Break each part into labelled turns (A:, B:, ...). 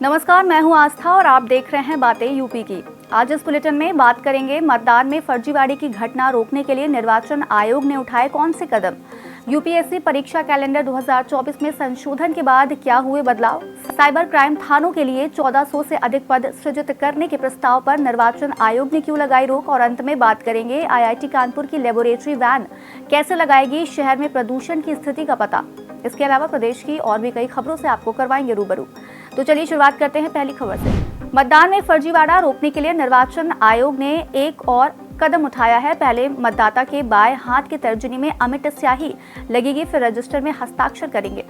A: नमस्कार, मैं हूं आस्था और आप देख रहे हैं बातें यूपी की। आज इस बुलेटिन में बात करेंगे मतदान में फर्जीवाड़े की घटना रोकने के लिए निर्वाचन आयोग ने उठाए कौन से कदम। यूपीएससी परीक्षा कैलेंडर 2024 में संशोधन के बाद क्या हुए बदलाव। साइबर क्राइम थानों के लिए 1400 से अधिक पद सृजित करने के प्रस्ताव पर निर्वाचन आयोग ने क्यों लगाई रोक। और अंत में बात करेंगे आईआईटी कानपुर की लेबोरेटरी वैन कैसे लगाएगी शहर में प्रदूषण की स्थिति का पता। इसके अलावा प्रदेश की और भी कई खबरों से आपको करवाएंगे रूबरू। तो चलिए शुरुआत करते हैं पहली खबर से। मतदान में फर्जीवाड़ा रोकने के लिए निर्वाचन आयोग ने एक और कदम उठाया है। पहले मतदाता के बाएं हाथ की तर्जनी में अमिट स्याही लगेगी, फिर रजिस्टर में हस्ताक्षर करेंगे।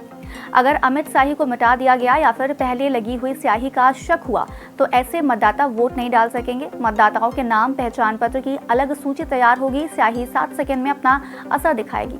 A: अगर अमिट स्याही को मिटा दिया गया या फिर पहले लगी हुई स्याही का शक हुआ तो ऐसे मतदाता वोट नहीं डाल सकेंगे। मतदाताओं के नाम पहचान पत्र की अलग सूची तैयार होगी। स्याही 7 सेकंड में अपना असर दिखाएगी।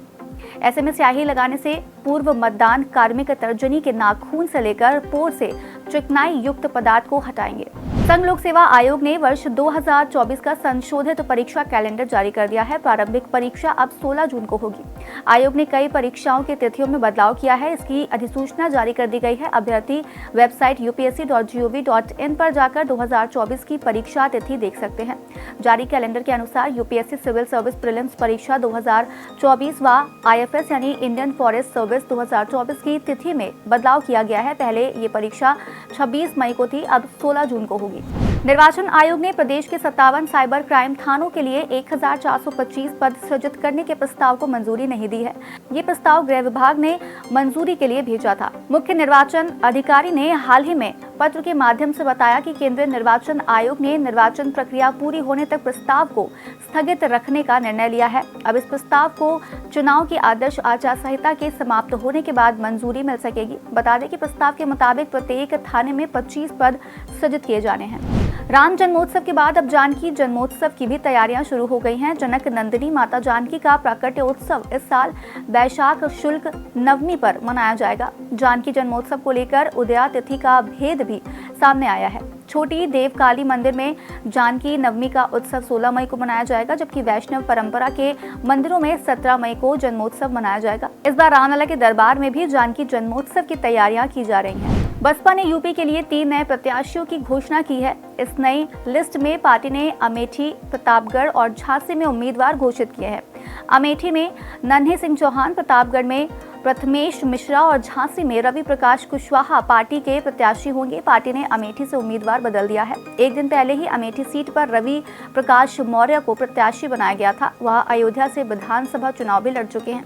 A: ऐसे में स्याही लगाने से पूर्व मतदान कार्मिक तर्जनी के नाखून से लेकर पोर से चिकनाई युक्त पदार्थ को हटाएंगे। संघ लोक सेवा आयोग ने वर्ष 2024 का संशोधित परीक्षा कैलेंडर जारी कर दिया है। प्रारंभिक परीक्षा अब 16 जून को होगी। आयोग ने कई परीक्षाओं की तिथियों में बदलाव किया है। इसकी अधिसूचना जारी कर दी गई है। अभ्यर्थी वेबसाइट upsc.gov.in पर जाकर 2024 की परीक्षा तिथि देख सकते हैं। जारी कैलेंडर के अनुसार यूपीएससी सिविल सर्विस प्रीलिम्स परीक्षा 2024 व IFS यानी इंडियन फॉरेस्ट सर्विस 2024 की तिथि में बदलाव किया गया है। पहले ये परीक्षा 26 मई को थी, अब 16 जून को होगी। निर्वाचन आयोग ने प्रदेश के 57 साइबर क्राइम थानों के लिए 1425 पद सृजित करने के प्रस्ताव को मंजूरी नहीं दी है। ये प्रस्ताव गृह विभाग ने मंजूरी के लिए भेजा था। मुख्य निर्वाचन अधिकारी ने हाल ही में पत्र के माध्यम से बताया कि केंद्रीय निर्वाचन आयोग ने निर्वाचन प्रक्रिया पूरी होने तक प्रस्ताव को स्थगित रखने का निर्णय लिया है। अब इस प्रस्ताव को चुनाव की आदर्श आचार संहिता के समाप्त होने के बाद मंजूरी मिल सकेगी। बता दें कि प्रस्ताव के मुताबिक प्रत्येक थाने में 25 पद सृजित किए जाने हैं। राम जन्मोत्सव के बाद अब जानकी जन्मोत्सव की भी तैयारियां शुरू हो गई हैं। जनक नंदिनी माता जानकी का प्राकट्य उत्सव इस साल वैशाख शुक्ल नवमी पर मनाया जाएगा। जानकी जन्मोत्सव को लेकर उदया तिथि का भेद भी सामने आया है। छोटी देवकाली मंदिर में जानकी नवमी का उत्सव 16 मई को मनाया जाएगा, जबकि वैष्णव परंपरा के मंदिरों में 17 मई को जन्मोत्सव मनाया जाएगा। इस बार रामलला के दरबार में भी जानकी जन्मोत्सव की तैयारियां की जा रही हैं। बसपा ने यूपी के लिए 3 नए प्रत्याशियों की घोषणा की है। इस नई लिस्ट में पार्टी ने अमेठी, प्रतापगढ़ और झांसी में उम्मीदवार घोषित किए हैं। अमेठी में नन्हे सिंह चौहान, प्रतापगढ़ में प्रथमेश मिश्रा और झांसी में रवि प्रकाश कुशवाहा पार्टी के प्रत्याशी होंगे। पार्टी ने अमेठी से उम्मीदवार बदल दिया है। एक दिन पहले ही अमेठी सीट पर रवि प्रकाश मौर्य को प्रत्याशी बनाया गया था। वह अयोध्या से विधानसभा चुनाव भी लड़ चुके हैं।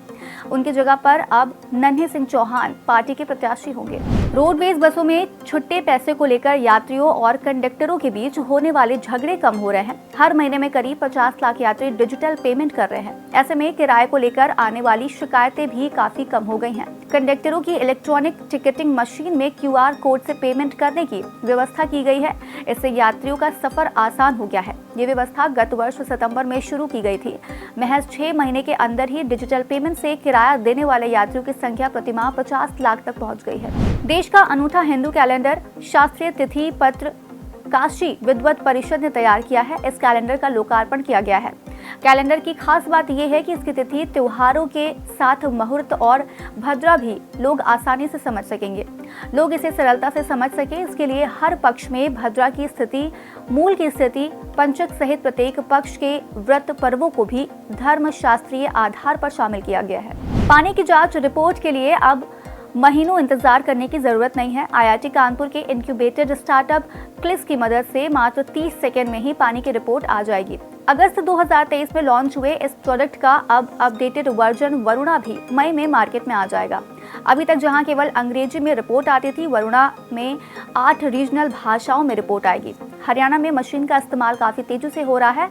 A: उनकी जगह पर अब नन्हे सिंह चौहान पार्टी के प्रत्याशी होंगे। रोडवेज बसों में छुट्टे पैसे को लेकर यात्रियों और कंडक्टरों के बीच होने वाले झगड़े कम हो रहे हैं। हर महीने में करीब 50 लाख यात्री डिजिटल पेमेंट कर रहे हैं। ऐसे में किराए को लेकर आने वाली शिकायतें भी काफी कम हो गई हैं। कंडक्टरों की इलेक्ट्रॉनिक टिकटिंग मशीन में QR कोड से पेमेंट करने की व्यवस्था की गई है। इससे यात्रियों का सफर आसान हो गया है। ये व्यवस्था गत वर्ष सितंबर में शुरू की गई थी। महज 6 महीने के अंदर ही डिजिटल पेमेंट से किराया देने वाले यात्रियों की संख्या प्रतिमाह 50 लाख तक पहुंच गई है। देश का अनूठा हिंदू कैलेंडर शास्त्रीय तिथि पत्र काशी विद्वत परिषद ने तैयार किया है। इस कैलेंडर का लोकार्पण किया गया है। कैलेंडर की खास बात यह है कि इसकी तिथि त्योहारों के साथ मुहूर्त और भद्रा भी लोग आसानी से समझ सकेंगे। लोग इसे सरलता से समझ सके, इसके लिए हर पक्ष में भद्रा की स्थिति, मूल की स्थिति, पंचक सहित प्रत्येक पक्ष के व्रत पर्वों को भी धर्म शास्त्रीय आधार पर शामिल किया गया है। पानी की जांच रिपोर्ट के लिए अब महीनों इंतजार करने की जरूरत नहीं है। आईआईटी कानपुर के इंक्यूबेटेड स्टार्टअप क्लिस की मदद से मात्र 30 सेकंड में ही पानी की रिपोर्ट आ जाएगी। अगस्त 2023 में लॉन्च हुए इस प्रोडक्ट का अब अपडेटेड वर्जन वरुणा भी मई में मार्केट में आ जाएगा। अभी तक जहां केवल अंग्रेजी में रिपोर्ट आती थी, वरुणा में 8 रीजनल भाषाओं में रिपोर्ट आएगी। हरियाणा में मशीन का इस्तेमाल काफी तेजी से हो रहा है।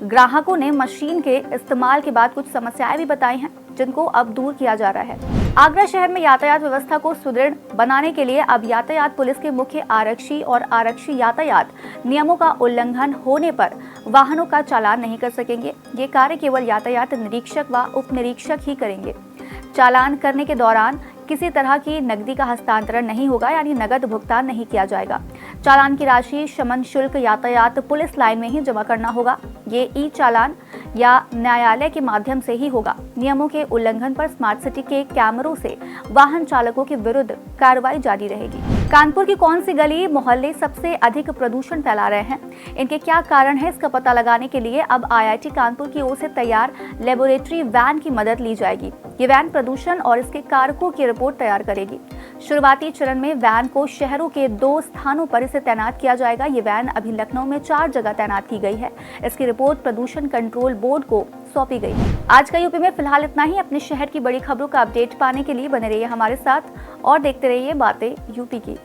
A: ग्राहकों ने मशीन के इस्तेमाल के बाद कुछ समस्याएं भी बताई हैं, जिनको अब दूर किया जा रहा है। आगरा शहर में यातायात व्यवस्था को सुदृढ़ बनाने के लिए अब यातायात पुलिस के मुख्य आरक्षी और आरक्षी यातायात नियमों का उल्लंघन होने पर वाहनों का चालान नहीं कर सकेंगे। ये कार्य केवल यातायात निरीक्षक व उप निरीक्षक ही करेंगे। चालान करने के दौरान किसी तरह की नकदी का हस्तांतरण नहीं होगा, यानी नगद भुगतान नहीं किया जाएगा। चालान की राशि शमन शुल्क यातायात पुलिस लाइन में ही जमा करना होगा। ये ई चालान या न्यायालय के माध्यम से ही होगा। नियमों के उल्लंघन पर स्मार्ट सिटी के कैमरों से वाहन चालकों के विरुद्ध कार्रवाई जारी रहेगी। कानपुर की कौन सी गली मोहल्ले सबसे अधिक प्रदूषण फैला रहे हैं, इनके क्या कारण है, इसका पता लगाने के लिए अब आईआईटी कानपुर की ओर से तैयार लेबोरेटरी वैन की मदद ली जाएगी। ये वैन प्रदूषण और इसके कारकों की रिपोर्ट तैयार करेगी। शुरुआती चरण में वैन को शहरों के 2 स्थानों पर इसे तैनात किया जाएगा। ये वैन अभी लखनऊ में 4 जगह तैनात की गई है। इसकी रिपोर्ट प्रदूषण कंट्रोल बोर्ड को सौंपी गई है। आज का यूपी में फिलहाल इतना ही। अपने शहर की बड़ी खबरों का अपडेट पाने के लिए बने रहिए हमारे साथ और देखते रहिए बातें यूपी की।